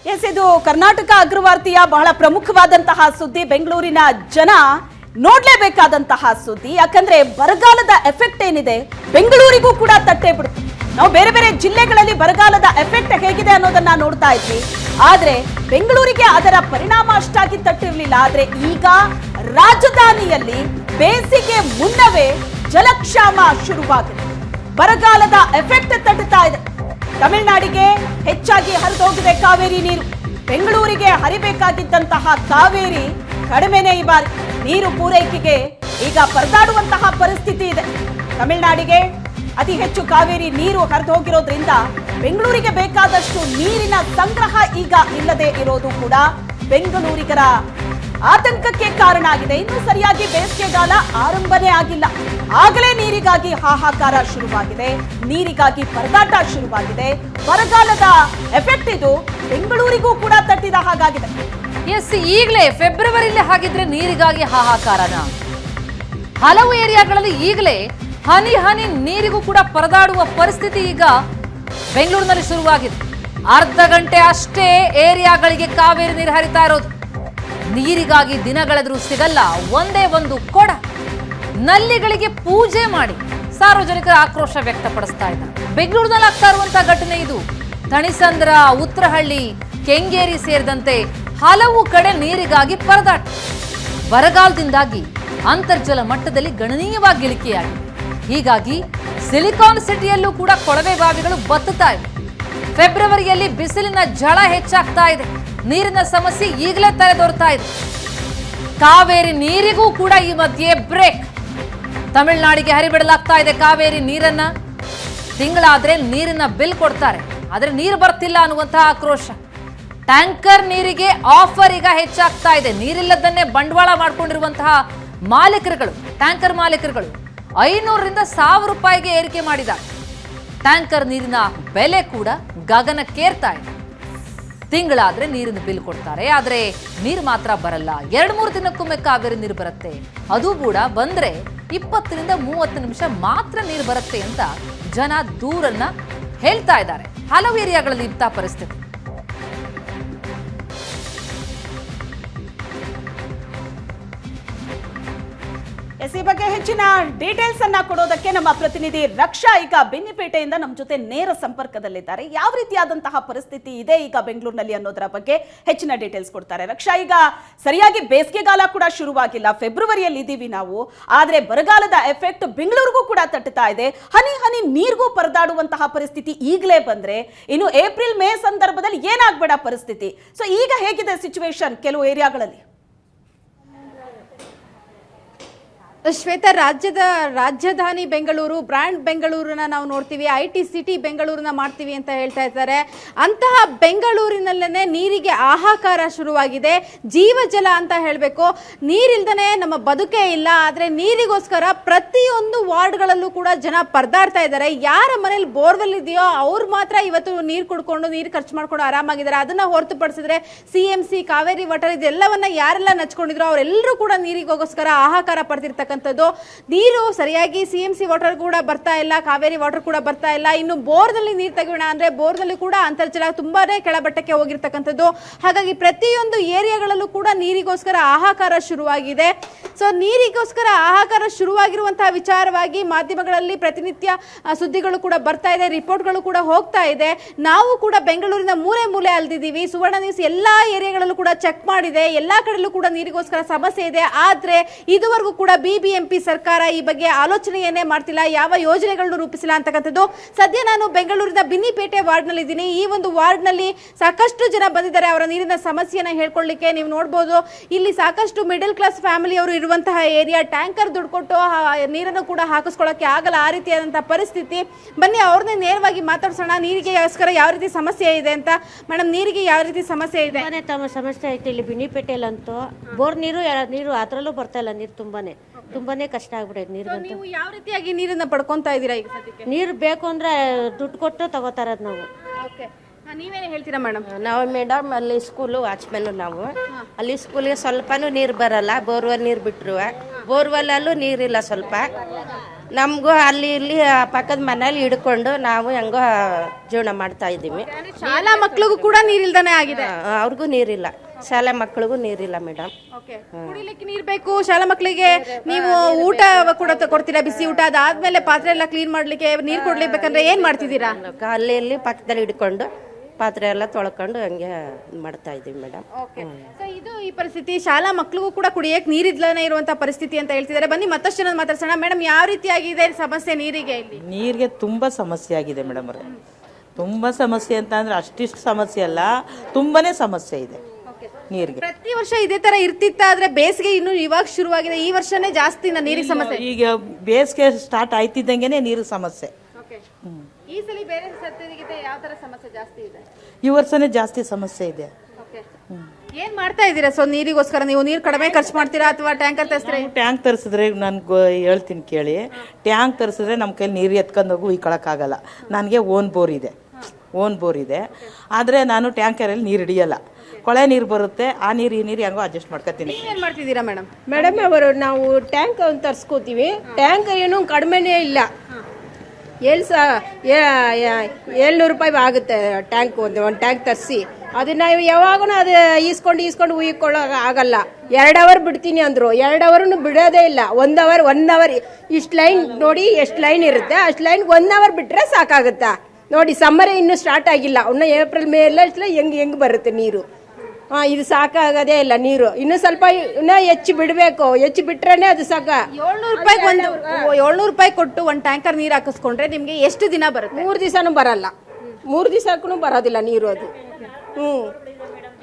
S, ಇದು ಕರ್ನಾಟಕ ಅಗ್ರವಾರ್ತೆಯ ಬಹಳ ಪ್ರಮುಖವಾದಂತಹ ಸುದ್ದಿ. ಬೆಂಗಳೂರಿನ ಜನ ನೋಡ್ಲೇಬೇಕಾದಂತಹ ಸುದ್ದಿ. ಯಾಕಂದ್ರೆ ಬರಗಾಲದ ಎಫೆಕ್ಟ್ ಏನಿದೆ ಬೆಂಗಳೂರಿಗೂ ಕೂಡ ತಟ್ಟೆ ಬಿಡುತ್ತೆ. ನಾವು ಬೇರೆ ಬೇರೆ ಜಿಲ್ಲೆಗಳಲ್ಲಿ ಬರಗಾಲದ ಎಫೆಕ್ಟ್ ಹೇಗಿದೆ ಅನ್ನೋದನ್ನ ನೋಡ್ತಾ ಇದ್ವಿ. ಆದ್ರೆ ಬೆಂಗಳೂರಿಗೆ ಅದರ ಪರಿಣಾಮ ಅಷ್ಟಾಗಿ ತಟ್ಟಿರಲಿಲ್ಲ. ಆದ್ರೆ ಈಗ ರಾಜಧಾನಿಯಲ್ಲಿ ಬೇಸಿಗೆ ಮುನ್ನವೇ ಜಲಕ್ಷಾಮ ಶುರುವಾಗಿದೆ. ಬರಗಾಲದ ಎಫೆಕ್ಟ್ ತಟ್ಟುತ್ತಾ ಇದೆ. ತಮಿಳುನಾಡಿಗೆ ಹೆಚ್ಚಾಗಿ ಹರಿದೋಗಿದೆ ಕಾವೇರಿ ನೀರು. ಬೆಂಗಳೂರಿಗೆ ಹರಿಬೇಕಾಗಿದ್ದಂತಹ ಕಾವೇರಿ ಕಡಿಮೆನೇ ಈ ಬಾರಿ. ನೀರು ಪೂರೈಕೆಗೆ ಈಗ ಪರದಾಡುವಂತಹ ಪರಿಸ್ಥಿತಿ ಇದೆ. ತಮಿಳುನಾಡಿಗೆ ಅತಿ ಹೆಚ್ಚು ಕಾವೇರಿ ನೀರು ಹರಿದು ಹೋಗಿರೋದ್ರಿಂದ ಬೆಂಗಳೂರಿಗೆ ಬೇಕಾದಷ್ಟು ನೀರಿನ ಸಂಗ್ರಹ ಈಗ ಇಲ್ಲದೆ ಇರೋದು ಕೂಡ ಬೆಂಗಳೂರಿಗರ ಆತಂಕಕ್ಕೆ ಕಾರಣ ಆಗಿದೆ. ಇನ್ನು ಸರಿಯಾಗಿ ಬೇಸಿಗೆಗಾಲ ಆರಂಭನೇ ಆಗಿಲ್ಲ, ಆಗಲೇ ನೀರಿಗಾಗಿ ಹಾಹಾಕಾರ ಶುರುವಾಗಿದೆ, ನೀರಿಗಾಗಿ ಪರದಾಟ ಶುರುವಾಗಿದೆ. ಬರಗಾಲದ ಎಫೆಕ್ಟ್ ಇದು ಬೆಂಗಳೂರಿಗೂ ಕೂಡ ತಟ್ಟಿದ ಹಾಗಾಗಿದೆ. ಎಸ್, ಈಗಲೇ ಫೆಬ್ರವರಿಲಿ ಹಾಗಿದ್ರೆ ನೀರಿಗಾಗಿ ಹಾಹಾಕಾರನ. ಹಲವು ಏರಿಯಾಗಳಲ್ಲಿ ಈಗಲೇ ಹನಿ ಹನಿ ನೀರಿಗೂ ಕೂಡ ಪರದಾಡುವ ಪರಿಸ್ಥಿತಿ ಈಗ ಬೆಂಗಳೂರಿನಲ್ಲಿ ಶುರುವಾಗಿದೆ. ಅರ್ಧ ಗಂಟೆ ಅಷ್ಟೇ ಏರಿಯಾಗಳಿಗೆ ಕಾವೇರಿ ನೀರು ಹರಿತಾ ಇರೋದು. ನೀರಿಗಾಗಿ ದಿನಗಳೆದರೂ ಸಿಗಲ್ಲ. ಒಂದೇ ಒಂದು ಕೊಡ. ನಲ್ಲಿಗಳಿಗೆ ಪೂಜೆ ಮಾಡಿ ಸಾರ್ವಜನಿಕರ ಆಕ್ರೋಶ ವ್ಯಕ್ತಪಡಿಸ್ತಾ ಇದ್ದಾರೆ. ಬೆಂಗಳೂರಿನಲ್ಲಿ ಆಗ್ತಾ ಇರುವಂತಹ ಘಟನೆ ಇದು. ತಣಿಸಂದ್ರ, ಉತ್ತರಹಳ್ಳಿ, ಕೆಂಗೇರಿ ಸೇರಿದಂತೆ ಹಲವು ಕಡೆ ನೀರಿಗಾಗಿ ಪರದಾಟ. ಬರಗಾಲದಿಂದಾಗಿ ಅಂತರ್ಜಲ ಮಟ್ಟದಲ್ಲಿ ಗಣನೀಯವಾಗಿ ಇಳಿಕೆಯಾಗಿದೆ. ಹೀಗಾಗಿ ಸಿಲಿಕಾನ್ ಸಿಟಿಯಲ್ಲೂ ಕೂಡ ಕೊಳವೆ ಬಾವಿಗಳು ಬತ್ತುತ್ತಾ ಇವೆ. ಫೆಬ್ರವರಿಯಲ್ಲಿ ಬಿಸಿಲಿನ ಝಳ ಹೆಚ್ಚಾಗ್ತಾ ಇದೆ. ನೀರಿನ ಸಮಸ್ಯೆ ಈಗಲೇ ತಲೆದೋರ್ತಾ ಇದೆ. ಕಾವೇರಿ ನೀರಿಗೂ ಕೂಡ ಈ ಮಧ್ಯೆ ಬ್ರೇಕ್. ತಮಿಳುನಾಡಿಗೆ ಹರಿಬಿಡಲಾಗ್ತಾ ಇದೆ ಕಾವೇರಿ ನೀರನ್ನ. ತಿಂಗಳಾದ್ರೆ ನೀರಿನ ಬಿಲ್ ಕೊಡ್ತಾರೆ, ಆದ್ರೆ ನೀರು ಬರ್ತಿಲ್ಲ ಅನ್ನುವಂತಹ ಆಕ್ರೋಶ. ಟ್ಯಾಂಕರ್ ನೀರಿಗೆ ಆಫರ್ ಈಗ ಹೆಚ್ಚಾಗ್ತಾ ಇದೆ. ನೀರಿಲ್ಲದನ್ನೇ ಬಂಡವಾಳ ಮಾಡಿಕೊಂಡಿರುವಂತಹ ಮಾಲೀಕರುಗಳು, ಟ್ಯಾಂಕರ್ ಮಾಲೀಕರುಗಳು 500ರಿಂದ 1000 ರೂಪಾಯಿಗೆ ಏರಿಕೆ ಮಾಡಿದ್ದಾರೆ. ಟ್ಯಾಂಕರ್ ನೀರಿನ ಬೆಲೆ ಕೂಡ ಗಗನಕ್ಕೇರ್ತಾ ಇದೆ. ತಿಂಗಳಾದ್ರೆ ನೀರಿನ ಬಿಲ್ ಕೊಡ್ತಾರೆ, ಆದ್ರೆ ನೀರು ಮಾತ್ರ ಬರಲ್ಲ. 2-3 ದಿನಕ್ಕೊಮ್ಮೆ ಕಾವೇರಿ ನೀರು ಬರುತ್ತೆ. ಅದು ಕೂಡ ಬಂದ್ರೆ 20ರಿಂದ 30 ನಿಮಿಷ ಮಾತ್ರ ನೀರು ಬರುತ್ತೆ ಅಂತ ಜನ ದೂರನ್ನ ಹೇಳ್ತಾ ಇದ್ದಾರೆ. ಹಲವು ಏರಿಯಾಗಳಲ್ಲಿ ಇಂಥ ಪರಿಸ್ಥಿತಿ. ಈ ಬಗ್ಗೆ ಹೆಚ್ಚಿನ ಡೀಟೇಲ್ಸ್ ಅನ್ನ ಕೊಡೋದಕ್ಕೆ ನಮ್ಮ ಪ್ರತಿನಿಧಿ ರಕ್ಷಾ ಈಗ ಬೆನ್ನಿಪೇಟೆಯಿಂದ ನಮ್ಮ ಜೊತೆ ನೇರ ಸಂಪರ್ಕದಲ್ಲಿದ್ದಾರೆ. ಯಾವ ರೀತಿಯಾದಂತಹ ಪರಿಸ್ಥಿತಿ ಇದೆ ಈಗ ಬೆಂಗಳೂರಿನಲ್ಲಿ ಅನ್ನೋದರ ಬಗ್ಗೆ ಹೆಚ್ಚಿನ ಡೀಟೇಲ್ಸ್ ಕೊಡ್ತಾರೆ. ರಕ್ಷಾ, ಈಗ ಸರಿಯಾಗಿ ಬೇಸಿಗೆಗಾಲ ಕೂಡ ಶುರುವಾಗಿಲ್ಲ, ಫೆಬ್ರವರಿಯಲ್ಲಿ ಇದ್ದೀವಿ ನಾವು. ಆದ್ರೆ ಬರಗಾಲದ ಎಫೆಕ್ಟ್ ಬೆಂಗಳೂರಿಗೂ ಕೂಡ ತಟ್ಟುತ್ತಾ ಇದೆ. ಹನಿ ಹನಿ ನೀರಿಗೂ ಪರದಾಡುವಂತಹ ಪರಿಸ್ಥಿತಿ ಈಗಲೇ ಬಂದ್ರೆ ಇನ್ನು ಏಪ್ರಿಲ್ ಮೇ ಸಂದರ್ಭದಲ್ಲಿ ಏನಾಗಬೇಡ ಪರಿಸ್ಥಿತಿ. ಸೊ ಈಗ ಹೇಗಿದೆ ಸಿಚುವೇಶನ್ ಕೆಲವು ಏರಿಯಾಗಳಲ್ಲಿ? ಶ್ವೇತಾ, ರಾಜಧಾನಿ ಬೆಂಗಳೂರು, ಬ್ರ್ಯಾಂಡ್ ಬೆಂಗಳೂರನ್ನ ನಾವು ನೋಡ್ತೀವಿ, IT ಸಿಟಿ ಬೆಂಗಳೂರನ್ನ ಮಾಡ್ತೀವಿ ಅಂತ ಹೇಳ್ತಾ ಇದ್ದಾರೆ. ಅಂತಹ ಬೆಂಗಳೂರಿನಲ್ಲೇ ನೀರಿಗೆ ಹಾಹಾಕಾರ ಶುರುವಾಗಿದೆ. ಜೀವಜಲ ಅಂತ ಹೇಳಬೇಕು. ನೀರಿಲ್ದನೆ ನಮ್ಮ ಬದುಕೇ ಇಲ್ಲ. ಆದರೆ ನೀರಿಗೋಸ್ಕರ ಪ್ರತಿಯೊಂದು ವಾರ್ಡ್ಗಳಲ್ಲೂ ಕೂಡ ಜನ ಪರದಾಡ್ತಾ ಇದ್ದಾರೆ. ಯಾರ ಮನೇಲಿ ಬೋರ್ವೆಲ್ ಇದೆಯೋ ಅವ್ರು ಮಾತ್ರ ಇವತ್ತು ನೀರು ಕುಡ್ಕೊಂಡು ನೀರು ಖರ್ಚು ಮಾಡ್ಕೊಂಡು ಆರಾಮಾಗಿದ್ದಾರೆ. ಅದನ್ನ ಹೊರತುಪಡಿಸಿದ್ರೆ CMC, ಕಾವೇರಿ ವಾಟರ್ ಇದೆಲ್ಲವನ್ನ ಯಾರೆಲ್ಲ ನಚ್ಕೊಂಡಿದ್ರು ಅವರೆಲ್ಲರೂ ಕೂಡ ನೀರಿಗೋಸ್ಕರ ಹಾಹಾಕಾರ ಪಡ್ತಿರ್ತಾರೆ. ನೀರು ಸರಿಯಾಗಿ CMC ವಾಟರ್ ಕೂಡ ಬರ್ತಾ ಇಲ್ಲ, ಕಾವೇರಿ ವಾಟರ್ ಕೂಡ ಬರ್ತಾ ಇಲ್ಲ. ಇನ್ನು ಬೋರ್ನಲ್ಲಿ ನೀರು ತೆಗೋಣ ಅಂದ್ರೆ ಬೋರ್ನಲ್ಲಿ ಕೂಡ ಅಂತರ್ಜಲ ತುಂಬಾನೇ ಕೆಳಮಟ್ಟಕ್ಕೆ ಹೋಗಿರ್ತಕ್ಕಂಥದ್ದು. ಹಾಗಾಗಿ ಪ್ರತಿಯೊಂದು ಏರಿಯಾಗಳಲ್ಲೂ ಕೂಡ ನೀರಿಗೋಸ್ಕರ ಹಾಹಾಕಾರ ಶುರುವಾಗಿದೆ. ಸೊ ನೀರಿಗೋಸ್ಕರ ಹಾಹಾಕಾರ ಶುರುವಾಗಿರುವಂತಹ ವಿಚಾರವಾಗಿ ಮಾಧ್ಯಮಗಳಲ್ಲಿ ಪ್ರತಿನಿತ್ಯ ಸುದ್ದಿಗಳು ಕೂಡ ಬರ್ತಾ ಇದೆ, ರಿಪೋರ್ಟ್ಗಳು ಕೂಡ ಹೋಗ್ತಾ ಇದೆ. ನಾವು ಕೂಡ ಬೆಂಗಳೂರಿನ ಮೂಲೆ ಮೂಲೆ ಅಲ್ದಿದ್ದೀವಿ. ಸುವರ್ಣ ನ್ಯೂಸ್ ಎಲ್ಲಾ ಏರಿಯಾಗಳಲ್ಲೂ ಕೂಡ ಚೆಕ್ ಮಾಡಿದೆ. ಎಲ್ಲಾ ಕಡೆಯಲ್ಲೂ ಕೂಡ ನೀರಿಗೋಸ್ಕರ ಸಮಸ್ಯೆ ಇದೆ. ಆದ್ರೆ ಇದುವರೆಗೂ ಕೂಡ BBMP ಸರ್ಕಾರ ಈ ಬಗ್ಗೆ ಆಲೋಚನೆಯನ್ನೇ ಮಾಡ್ತಿಲ್ಲ, ಯಾವ ಯೋಜನೆಗಳನ್ನು ರೂಪಿಸಿಲ್ಲ ಅಂತಕ್ಕಂಥದ್ದು. ಸದ್ಯ ನಾನು ಬೆಂಗಳೂರಿನ ಬಿನ್ನಿಪೇಟೆ ವಾರ್ಡ್ನಲ್ಲಿ ಇದ್ದೀನಿ. ಈ ಒಂದು ವಾರ್ಡ್ನಲ್ಲಿ ಸಾಕಷ್ಟು ಜನ ಬಂದಿದ್ದಾರೆ ಅವರ ನೀರಿನ ಸಮಸ್ಯೆಯನ್ನು ಹೇಳ್ಕೊಳ್ಳಿಕ್ಕೆ. ನೀವು ನೋಡ್ಬೋದು, ಇಲ್ಲಿ ಸಾಕಷ್ಟು ಮಿಡಲ್ ಕ್ಲಾಸ್ ಫ್ಯಾಮಿಲಿಯವರು ಇರುವಂತಹ ಏರಿಯಾ. ಟ್ಯಾಂಕರ್ ದುಡ್ಡು ಕೊಟ್ಟು ನೀರನ್ನು ಕೂಡ ಹಾಕಿಸ್ಕೊಳ್ಳೋಕೆ ಆಗಲ್ಲ, ಆ ರೀತಿಯಾದಂತಹ ಪರಿಸ್ಥಿತಿ. ಬನ್ನಿ ಅವ್ರನ್ನೇ ನೇರವಾಗಿ ಮಾತಾಡ್ಸೋಣ. ನೀರಿಗೆಗೋಸ್ಕರ ಯಾವ ರೀತಿ ಸಮಸ್ಯೆ ಇದೆ ಅಂತ. ಮೇಡಮ್, ನೀರಿಗೆ ಯಾವ ರೀತಿ ಸಮಸ್ಯೆ ಇದೆ? ತಮ್ಮ ಸಮಸ್ಯೆ ಐತೆ ಇಲ್ಲಿ ಬಿನ್ನಿಪೇಟೆಯಲ್ಲಂತೂ. ಬೋರ್ ನೀರು ಅದರಲ್ಲೂ ಬರ್ತಾ ಇಲ್ಲ. ನೀರು ತುಂಬಾನೇ ಕಷ್ಟ ಆಗ್ಬಿಟ್ಟೈತೆ. ನೀರು ನೀವು ಯಾವ ರೀತಿಯಾಗಿ ನೀರನ್ನ ಪಡ್ಕೊಂತಾ ಇದ್ದೀರಾ ಈಗ ಸದ್ಯಕ್ಕೆ? ನೀರು ಬೇಕು ಅಂದ್ರೆ ದುಡ್ಡು ಕೊಟ್ಟು ತಗೋತಾರದ್ ನಾವು. ನೀವೇನು ಹೇಳ್ತೀರಾ ಮೇಡಮ್? ನಾವು ಮೇಡಮ್ ಅಲ್ಲಿ ಸ್ಕೂಲು ವಾಚ್ಮೆನ್ ನಾವು. ಅಲ್ಲಿ ಸ್ಕೂಲಿಗೆ ಸ್ವಲ್ಪನೂ ನೀರು ಬರಲ್ಲ. ಬೋರ್ವೆಲ್ ನೀರು ಬಿಟ್ಟರು. ಬೋರ್ವೆಲ್ಲೂ ನೀರಿಲ್ಲ ಸ್ವಲ್ಪ. ನಮಗೂ ಅಲ್ಲಿ ಇಲ್ಲಿ ಪಕ್ಕದ ಮನೇಲಿ ಹಿಡ್ಕೊಂಡು ನಾವು ಹೆಂಗೋ ಜೀವನ ಮಾಡ್ತಾ ಇದ್ದೀವಿ. ಶಾಲಾ ಮಕ್ಳಿಗೂ ಕೂಡ ನೀರಿಲ್ದಾನೆ ಆಗಿದೆ. ಅವ್ರಿಗೂ ನೀರಿಲ್ಲ, ಶಾಲೆ ಮಕ್ಕಳಿಗೂ ನೀರಿಲ್ಲ ಮೇಡಮ್. ಕುಡಿಲಿಕ್ಕೆ ನೀರ್ ಬೇಕು ಶಾಲಾ ಮಕ್ಕಳಿಗೆ. ನೀವು ಊಟ ಕೂಡ ಕೊಡ್ತೀರಾ, ಬಿಸಿ ಊಟ? ಅದಾದ್ಮೇಲೆ ಪಾತ್ರೆ ಎಲ್ಲ ಕ್ಲೀನ್ ಮಾಡ್ಲಿಕ್ಕೆ ನೀರ್ ಕೊಡ್ಲಿಬೇಕಂದ್ರೆ ಏನ್ ಮಾಡ್ತಿದ್ದೀರಾ? ಅಲ್ಲಿ ಇಲ್ಲಿ ಪಕ್ಕದಲ್ಲಿ ಹಿಡ್ಕೊಂಡು ಪಾತ್ರೆ ಎಲ್ಲ ತೊಳ್ಕೊಂಡು ಹಂಗೆ ಮಾಡ್ತಾ ಇದೀವಿ ಮೇಡಮ್. ಇದು ಈ ಪರಿಸ್ಥಿತಿ. ಶಾಲಾ ಮಕ್ಕಳಿಗೂ ಕೂಡ ಕುಡಿಯಕ್ಕೆ ನೀರಿದ್ಲನೇ ಇರುವಂತ ಪರಿಸ್ಥಿತಿ ಅಂತ ಹೇಳ್ತಿದ್ದಾರೆ. ಬನ್ನಿ ಮತ್ತಷ್ಟು ಜನ ಮಾತಾಡ್ಸೋಣ. ಮೇಡಮ್, ಯಾವ ರೀತಿಯಾಗಿದೆ ಸಮಸ್ಯೆ ನೀರಿಗೆ? ಇಲ್ಲಿ ನೀರಿಗೆ ತುಂಬ ಸಮಸ್ಯೆ ಆಗಿದೆ ಮೇಡಮ್ ಅವರೇ. ತುಂಬ ಸಮಸ್ಯೆ ಅಂತ ಅಂದ್ರೆ ಅಷ್ಟಿಷ್ಟು ಸಮಸ್ಯೆ ಅಲ್ಲ, ತುಂಬಾನೇ ಸಮಸ್ಯೆ ಇದೆ ನೀರಿಗೆ. ಪ್ರತಿ ವರ್ಷ ಇದೇ ತರ ಇರ್ತಿತ್ತಾದ್ರೆ ಬೇಸಿಗೆ ಇನ್ನು ಇವಾಗ ಶುರುವಾಗಿದೆ, ಈ ವರ್ಷನೇ ಜಾಸ್ತಿ ನೀರಿಗೆ ಸಮಸ್ಯೆ. ಈಗ ಬೇಸಿಗೆ ಸ್ಟಾರ್ಟ್ ಆಯ್ತಿದ್ದಂಗೆನೆ ನೀರಿಗೆ ಸಮಸ್ಯೆ. ಈ ಸಲ ಬೇರೆ ಸತ್ಯದಿಗಿದೆ ಯಾವ ತರ ಸಮಸ್ಯೆ ಜಾಸ್ತಿ ಇದೆ? ಈ ವರ್ಷನೇ ಜಾಸ್ತಿ ಸಮಸ್ಯೆ ಇದೆ. ಏನ್ ಮಾಡ್ತಾ ಇದ್ದೀರಾ? ಸೊ ನೀರಿಗೋಸ್ಕರ ನೀವು ನೀರು ಕಡಿಮೆ ಖರ್ಚು ಮಾಡ್ತೀರಾ ಅಥವಾ ಟ್ಯಾಂಕರ್ ತರಿಸ್ತೀರಾ? ಟ್ಯಾಂಕ್ ತರಿಸಿದ್ರೆ ನಾನು ಹೇಳ್ತೀನಿ ಕೇಳಿ, ಟ್ಯಾಂಕ್ ತರಿಸಿದ್ರೆ ನಮ್ಮ ಕೈಲಿ ನೀರು ಎತ್ಕೊಂಡು ಹೋಗಿ ಉಯ್ಕೊಳಕ್ಕಾಗಲ್ಲ. ನನಗೆ ಓನ್ ಬೋರ್ ಇದೆ. ಆದರೆ ನಾನು ಟ್ಯಾಂಕರಲ್ಲಿ ನೀರು ಹಿಡಿಯಲ್ಲ, ಕೊಳೆ ನೀರು ಬರುತ್ತೆ. ಆ ನೀರು ಈ ನೀರು ಹೆಂಗೋ ಅಡ್ಜಸ್ಟ್ ಮಾಡ್ಕೊತೀನಿ. ಏನ್ ಮಾಡ್ತಿದ್ದೀರಾ ಮೇಡಮ್? ಮೇಡಮ್ ಅವರು ನಾವು ಟ್ಯಾಂಕ್ ತರಿಸ್ಕೋತೀವಿ. ಟ್ಯಾಂಕ್ ಏನು ಕಡಿಮೆನೇ ಇಲ್ಲ. 700 ರೂಪಾಯಿ ಆಗುತ್ತೆ ಟ್ಯಾಂಕ್. ಒಂದು ಟ್ಯಾಂಕ್ ತರಿಸಿ ಅದನ್ನ ಯಾವಾಗೂ ಅದು ಈಸ್ಕೊಂಡು ಉಯ್ಕೊಳ್ಳೋ ಆಗಲ್ಲ. 2 ಅವರ್ ಬಿಡ್ತೀನಿ ಅಂದರು, 2 ಅವರ್ನು ಬಿಡೋದೇ ಇಲ್ಲ. 1 ಅವರ್ ಇಷ್ಟು ಲೈನ್ ನೋಡಿ, ಎಷ್ಟು ಲೈನ್ ಇರುತ್ತೆ ಅಷ್ಟು ಲೈನ್ 1 ಅವರ್ ಬಿಟ್ಟರೆ ಸಾಕಾಗುತ್ತಾ ನೋಡಿ. ಸಮ್ಮರೇ ಇನ್ನೂ ಸ್ಟಾರ್ಟ್ ಆಗಿಲ್ಲ, ಇನ್ನು ಏಪ್ರಿಲ್ ಮೇ ಎಲ್ಲ ಹೆಂಗೆ ಬರುತ್ತೆ ನೀರು. ಇದು ಸಾಕಾಗದೇ ಇಲ್ಲ ನೀರು. ಇನ್ನು ಸ್ವಲ್ಪ ಇನ್ನೂ ಹೆಚ್ಚು ಬಿಡಬೇಕು, ಹೆಚ್ಚು ಬಿಟ್ರೇನೆ ಅದು ಸಾಕ. 700 ರೂಪಾಯಿ ಕೊಟ್ಟು ಒಂದು ಟ್ಯಾಂಕರ್ ನೀರು ಹಾಕಿಸ್ಕೊಂಡ್ರೆ ನಿಮ್ಗೆ ಎಷ್ಟು ದಿನ ಬರುತ್ತೆ? 3 ದಿವಸನೂ ಬರಲ್ಲ, 3 ದಿವಸಕ್ಕೂ ಬರೋದಿಲ್ಲ ನೀರು ಅದು.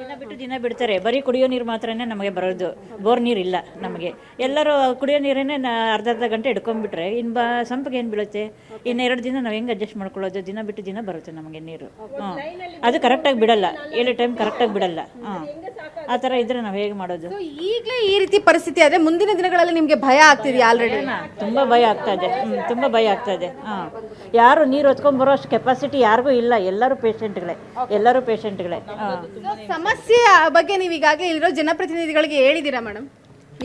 ದಿನ ಬಿಟ್ಟು ದಿನ ಬಿಡ್ತಾರೆ. ಬರೀ ಕುಡಿಯೋ ನೀರು ಮಾತ್ರನೇ ನಮಗೆ ಬರೋದು, ಬೋರ್ ನೀರು ಇಲ್ಲ ನಮಗೆ. ಎಲ್ಲರೂ ಕುಡಿಯೋ ನೀರನ್ನೇ ಅರ್ಧ ಗಂಟೆ ಹಿಡ್ಕೊಂಡ್ಬಿಟ್ರೆ ಇನ್ನು ಸಂಪಿಗೆ ಏನು ಬೀಳುತ್ತೆ? ಇನ್ನು 2 ದಿನ ನಾವು ಹೆಂಗೆ ಅಡ್ಜಸ್ಟ್ ಮಾಡ್ಕೊಳ್ಳೋದು? ದಿನ ಬಿಟ್ಟು ದಿನ ಬರುತ್ತೆ ನಮಗೆ ನೀರು. ಅದು ಕರೆಕ್ಟಾಗಿ ಬಿಡಲ್ಲ, 7 ಟೈಮ್ ಕರೆಕ್ಟಾಗಿ ಬಿಡಲ್ಲ. ಆ ಥರ ಇದ್ರೆ ನಾವು ಹೇಗೆ ಮಾಡೋದು? ಈಗಲೇ ಈ ರೀತಿ ಪರಿಸ್ಥಿತಿ ಆದರೆ ಮುಂದಿನ ದಿನಗಳಲ್ಲಿ ನಿಮಗೆ ಭಯ ಆಗ್ತಿದೆಯಾ? ಆಲ್ರೆಡಿ ತುಂಬ ಭಯ ಆಗ್ತಾ ಇದೆ. ತುಂಬ ಭಯ ಆಗ್ತಾ ಇದೆ. ಯಾರು ನೀರು ಹೊತ್ಕೊಂಡ್ಬರೋ ಅಷ್ಟು ಕೆಪಾಸಿಟಿ ಯಾರಿಗೂ ಇಲ್ಲ. ಎಲ್ಲರೂ ಪೇಷಂಟ್ಗಳೇ. ಸಮಸ್ಯೆ ಬಗ್ಗೆ ನೀವು ಈಗಾಗಲೇ ಇಲ್ಲಿರೋ ಜನಪ್ರತಿನಿಧಿಗಳಿಗೆ ಹೇಳಿದ್ದೀರಾ ಮೇಡಮ್?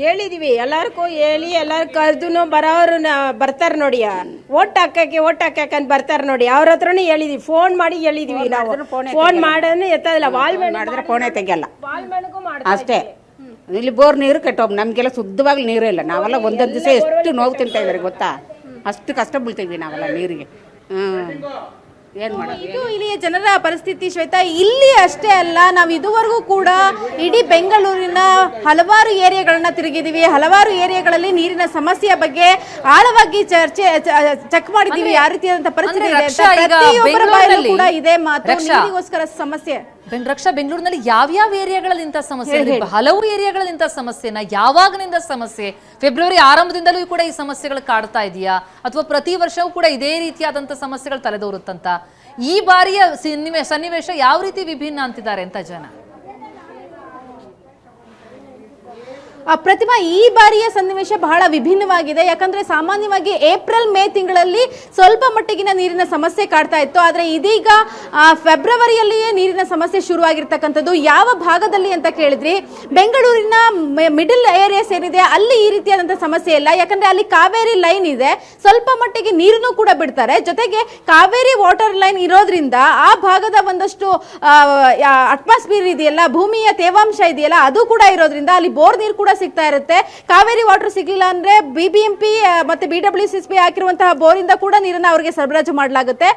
ಹೇಳಿದೀವಿ, ಎಲ್ಲಾರ್ಗೂ ಹೇಳಿ ಎಲ್ಲಾರು ಕರೆದು ಬರೋರು ಬರ್ತಾರೆ ನೋಡಿ. ಓಟ್ ಹಾಕಕ್ಕೆ ಅಂತ ಬರ್ತಾರೆ ನೋಡಿ. ಅವ್ರ ಹತ್ರನೇ ಹೇಳಿದೀವಿ, ಫೋನ್ ಮಾಡಿ ಹೇಳಿದೀವಿ. ನಾವು ಫೋನ್ ಮಾಡೋಣ ಎತ್ತದಿಲ್ಲ, ಮಾಡಿದ್ರೆ ಫೋನೇ ತೆಗಿಯಲ್ಲ ಅಷ್ಟೇ. ಇಲ್ಲಿ ಬೋರ್ ನೀರು ಕೆಟ್ಟೋಗಿ ನಮಗೆಲ್ಲ ಶುದ್ಧವಾಗಿ ನೀರು ಇಲ್ಲ. ನಾವೆಲ್ಲ ಒಂದೊಂದು ದಿವಸ ಎಷ್ಟು ನೋವು ತಿಂತಾ ಇದ್ದಾರೆ ಗೊತ್ತಾ? ಅಷ್ಟು ಕಷ್ಟ ಬೀಳ್ತೀವಿ ನಾವೆಲ್ಲ ನೀರಿಗೆ. ಏನ್ ಮಾಡೋದು? ಇದು ಇಲ್ಲಿಯ ಜನರ ಪರಿಸ್ಥಿತಿ ಶ್ವೇತಾ. ಇಲ್ಲಿ ಅಷ್ಟೇ ಅಲ್ಲ, ನಾವು ಇದುವರೆಗೂ ಕೂಡ ಇಡೀ ಬೆಂಗಳೂರಿನ ಹಲವಾರು ಏರಿಯಾಗಳನ್ನ ತಿರುಗಿದೀವಿ. ಹಲವಾರು ಏರಿಯಾಗಳಲ್ಲಿ ನೀರಿನ ಸಮಸ್ಯೆಯ ಬಗ್ಗೆ ಆಳವಾಗಿ ಚೆಕ್ ಮಾಡಿದೀವಿ. ಯಾವ ರೀತಿಯಾದಂತಹ ಪರಿಸ್ಥಿತಿ ಇದೆ ಪ್ರತಿಯೊಬ್ಬರ ಬಾಯಲ್ಲೂ ಕೂಡ ಇದೆ ಮಾತು. ನೀರಿಗೋಸ್ಕರ ಸಮಸ್ಯೆ. ರಕ್ಷಾ, ಬೆಂಗಳೂರಿನಲ್ಲಿ ಯಾವ್ಯಾವ ಏರಿಯಾಗಳಲ್ಲಿ ಇಂಥ ಸಮಸ್ಯೆ ಇದೆ? ಹಲವು ಏರಿಯಾಗಳಲ್ಲಿ ಇಂಥ ಸಮಸ್ಯೆನ ಯಾವಾಗನಿಂದ ಸಮಸ್ಯೆ? ಫೆಬ್ರವರಿ ಆರಂಭದಿಂದಲೂ ಕೂಡ ಈ ಸಮಸ್ಯೆಗಳು ಕಾಡ್ತಾ ಇದೆಯಾ ಅಥವಾ ಪ್ರತಿ ವರ್ಷವೂ ಕೂಡ ಇದೇ ರೀತಿಯಾದಂಥ ಸಮಸ್ಯೆಗಳು ತಲೆದೋರುತ್ತಂತ? ಈ ಬಾರಿಯ ಸನ್ನಿವೇಶ ಯಾವ ರೀತಿ ವಿಭಿನ್ನ ಅಂತಿದ್ದಾರೆ ಅಂತ ಜನ? ಪ್ರತಿಮಾ, ಈ ಬಾರಿಯ ಸನ್ನಿವೇಶ ಬಹಳ ವಿಭಿನ್ನವಾಗಿದೆ. ಯಾಕಂದ್ರೆ ಸಾಮಾನ್ಯವಾಗಿ ಏಪ್ರಿಲ್ ಮೇ ತಿಂಗಳಲ್ಲಿ ಸ್ವಲ್ಪ ಮಟ್ಟಿಗಿನ ನೀರಿನ ಸಮಸ್ಯೆ ಕಾಡ್ತಾ ಇತ್ತು. ಆದ್ರೆ ಇದೀಗ ಫೆಬ್ರವರಿಯಲ್ಲಿಯೇ ನೀರಿನ ಸಮಸ್ಯೆ ಶುರುವಾಗಿರ್ತಕ್ಕಂಥದ್ದು. ಯಾವ ಭಾಗದಲ್ಲಿ ಅಂತ ಕೇಳಿದ್ರಿ, ಬೆಂಗಳೂರಿನ ಮಿಡಲ್ ಏರಿಯಾಸ್ ಏನಿದೆ ಅಲ್ಲಿ ಈ ರೀತಿಯಾದಂತಹ ಸಮಸ್ಯೆ ಇಲ್ಲ. ಯಾಕಂದ್ರೆ ಅಲ್ಲಿ ಕಾವೇರಿ ಲೈನ್ ಇದೆ, ಸ್ವಲ್ಪ ಮಟ್ಟಿಗೆ ನೀರನ್ನು ಕೂಡ ಬಿಡ್ತಾರೆ. ಜೊತೆಗೆ ಕಾವೇರಿ ವಾಟರ್ ಲೈನ್ ಇರೋದ್ರಿಂದ ಆ ಭಾಗದ ಒಂದಷ್ಟು ಅಟ್ಮಾಸ್ಫಿಯರ್ ಇದೆಯಲ್ಲ, ಭೂಮಿಯ ತೇವಾಂಶ ಇದೆಯಲ್ಲ, ಅದು ಕೂಡ ಇರೋದ್ರಿಂದ ಅಲ್ಲಿ ಬೋರ್ ನೀರು ಕೂಡ ಸಿಗ್ತಾ ಇರುತ್ತೆ. ಕಾವೇರಿ ವಾಟರ್ ಸಿಗ್ಲಿಲ್ಲ ಅಂದ್ರೆ BBMP ಮತ್ತೆ BWCSB ಹಾಕಿರುವಂತಹ ಬೋರಿಂದ ಕೂಡ ನೀರನ್ನ ಅವರಿಗೆ ಸರಬರಾಜು ಮಾಡಲಾಗುತ್ತೆ.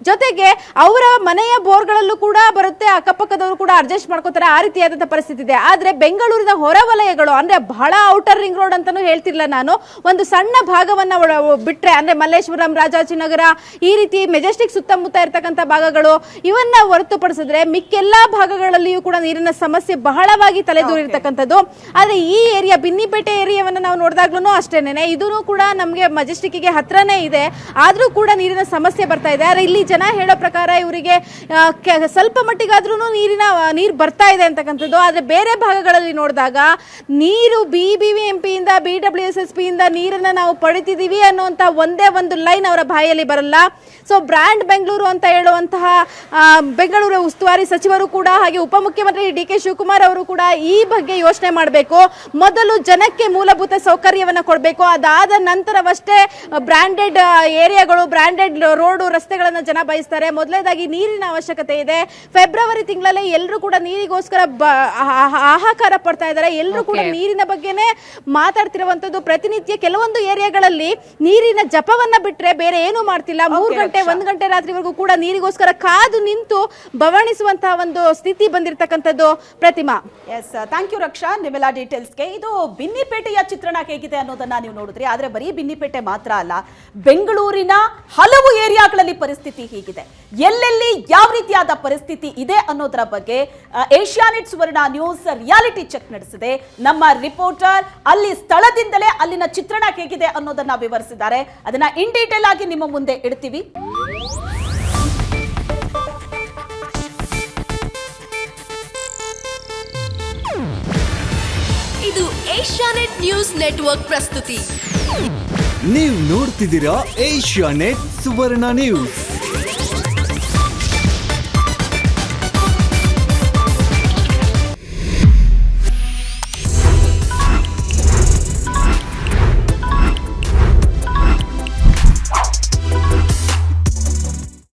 ಜೊತೆಗೆ ಅವರ ಮನೆಯ ಬೋರ್ಗಳಲ್ಲೂ ಕೂಡ ಬರುತ್ತೆ, ಅಕ್ಕಪಕ್ಕದವರು ಕೂಡ ಅಡ್ಜಸ್ಟ್ ಮಾಡ್ಕೋತಾರೆ. ಆ ರೀತಿಯಾದಂತಹ ಪರಿಸ್ಥಿತಿ ಇದೆ. ಆದ್ರೆ ಬೆಂಗಳೂರಿನ ಹೊರವಲಯಗಳು ಅಂದ್ರೆ ಬಹಳ ಔಟರ್ ರಿಂಗ್ ರೋಡ್ ಅಂತಾನು ಹೇಳ್ತಿರ್ಲಿಲ್ಲ ನಾನು, ಒಂದು ಸಣ್ಣ ಭಾಗವನ್ನ ಬಿಟ್ರೆ ಅಂದ್ರೆ ಮಲ್ಲೇಶ್ವರಂ, ರಾಜಾಜಿನಗರ, ಈ ರೀತಿ ಮೆಜೆಸ್ಟಿಕ್ ಸುತ್ತಮುತ್ತ ಇರ್ತಕ್ಕಂಥ ಭಾಗಗಳು, ಇವನ್ನ ಹೊರತುಪಡಿಸಿದ್ರೆ ಮಿಕ್ಕೆಲ್ಲಾ ಭಾಗಗಳಲ್ಲಿಯೂ ಕೂಡ ನೀರಿನ ಸಮಸ್ಯೆ ಬಹಳವಾಗಿ ತಲೆದೂರಿರ್ತಕ್ಕಂಥದ್ದು. ಆದ್ರೆ ಈ ಏರಿಯಾ ಬಿನ್ನಿಪೇಟೆ ಏರಿಯಾವನ್ನ ನಾವು ನೋಡಿದಾಗ್ಲೂ ಅಷ್ಟೇನೆ, ಇದೂ ಕೂಡ ನಮಗೆ ಮೆಜೆಸ್ಟಿಕ್ಗೆ ಹತ್ರನೇ ಇದೆ, ಆದ್ರೂ ಕೂಡ ನೀರಿನ ಸಮಸ್ಯೆ ಬರ್ತಾ ಇದೆ. ಆದ್ರೆ ಇಲ್ಲಿ ಜನ ಹೇಳೋ ಪ್ರಕಾರ ಇವರಿಗೆ ಸ್ವಲ್ಪ ಮಟ್ಟಿಗಾದ್ರೂ ನೀರು ಬರ್ತಾ ಇದೆ ಅಂತಕ್ಕಂಥದ್ದು. ಆದ್ರೆ ಬೇರೆ ಭಾಗಗಳಲ್ಲಿ ನೋಡಿದಾಗ ನೀರು BBMP ಇಂದ BWSSB ಇಂದ ನೀರನ್ನ ನಾವು ಪಡಿತಿದೀವಿ ಅನ್ನುವಂತ ಒಂದೇ ಒಂದು ಲೈನ್ ಅವರ ಬಾಯಲ್ಲಿ ಬರಲ್ಲ. ಸೊ ಬ್ರ್ಯಾಂಡ್ ಬೆಂಗಳೂರು ಅಂತ ಹೇಳುವಂತಹ ಬೆಂಗಳೂರು ಉಸ್ತುವಾರಿ ಸಚಿವರು ಕೂಡ ಹಾಗೆ ಉಪಮುಖ್ಯಮಂತ್ರಿ DK ಶಿವಕುಮಾರ್ ಅವರು ಕೂಡ ಈ ಬಗ್ಗೆ ಯೋಚನೆ ಮಾಡಬೇಕು. ಮೊದಲು ಜನಕ್ಕೆ ಮೂಲಭೂತ ಸೌಕರ್ಯವನ್ನ ಕೊಡಬೇಕು, ಅದಾದ ನಂತರವಷ್ಟೇ ಬ್ರಾಂಡೆಡ್ ಏರಿಯಾಗಳು, ಬ್ರಾಂಡೆಡ್ ರೋಡು, ರಸ್ತೆಗಳನ್ನ ಜನ ಬಯಸ್ತಾರೆ. ಮೊದಲನೇದಾಗಿ ನೀರಿನ ಅವಶ್ಯಕತೆ ಇದೆ. ಫೆಬ್ರವರಿ ತಿಂಗಳಲ್ಲೇ ಎಲ್ಲರೂ ಕೂಡ ನೀರಿಗೋಸ್ಕರ ಹಾಹಾಕಾರ ಪಡ್ತಾ ಇದ್ದಾರೆ. ಎಲ್ಲರೂ ಕೂಡ ನೀರಿನ ಬಗ್ಗೆನೇ ಮಾತಾಡ್ತಿರುವಂತದ್ದು. ಪ್ರತಿನಿತ್ಯ ಕೆಲವೊಂದು ಏರಿಯಾಗಳಲ್ಲಿ ನೀರಿನ ಜಪವನ್ನ ಬಿಟ್ರೆ ಬೇರೆ ಏನು ಮಾಡ್ತಿಲ್ಲ. 3 ಗಂಟೆ 1 ಗಂಟೆ ರಾತ್ರಿವರೆಗೂ ಕೂಡ ನೀರಿಗೋಸ್ಕರ ಕಾದು ನಿಂತು ಬವಣಿಸುವಂತಹ ಒಂದು ಸ್ಥಿತಿ ಬಂದಿರತಕ್ಕಂಥದ್ದು. ಪ್ರತಿಮಾ, ಎಸ್, ಥ್ಯಾಂಕ್ ಯು ರಕ್ಷಾ ನಿಮ್ಮೆಲ್ಲ ಡೀಟೇಲ್ಸ್ಗೆ. ಇದು ಬಿನ್ನಿಪೇಟೆಯ ಚಿತ್ರಣ ಹೇಗಿದೆ ಅನ್ನೋದನ್ನ ನೀವು ನೋಡಿದ್ರಿ. ಆದ್ರೆ ಬರೀ ಬಿನ್ನಿಪೇಟೆ ಮಾತ್ರ ಅಲ್ಲ, ಬೆಂಗಳೂರಿನ ಹಲವು ಏರಿಯಾಗಳಲ್ಲಿ ಪರಿಸ್ಥಿತಿ ಹೀಗಿದೆ. ಎಲ್ಲೆಲ್ಲಿ ಯಾವ ರೀತಿಯಾದ ಪರಿಸ್ಥಿತಿ ಇದೆ ಅನ್ನೋದರ ಬಗ್ಗೆ ಏಷ್ಯಾನೆಟ್ ಸುವರ್ಣ ನ್ಯೂಸ್ ರಿಯಾಲಿಟಿ ಚೆಕ್ ನಡೆಸಿದೆ. ನಮ್ಮ ರಿಪೋರ್ಟರ್ ಅಲ್ಲಿ ಸ್ಥಳದಿಂದಲೇ ಅಲ್ಲಿನ ಚಿತ್ರಣ ಹೇಗಿದೆ ಅನ್ನೋದನ್ನ ವಿವರಿಸಿದ್ದಾರೆ. ಅದನ್ನ ಇನ್ ಡೀಟೇಲ್ ಆಗಿ ನಿಮ್ಮ ಮುಂದೆ ಇಡ್ತೀವಿ. ಇದು ಏಷ್ಯಾನೆಟ್ ನ್ಯೂಸ್ ನೆಟ್ವರ್ಕ್ ಪ್ರಸ್ತುತಿ. ನೀವು ನೋಡ್ತಿದ್ದೀರಾ ಏಷ್ಯಾನೆಟ್ ಸುವರ್ಣ ನ್ಯೂಸ್.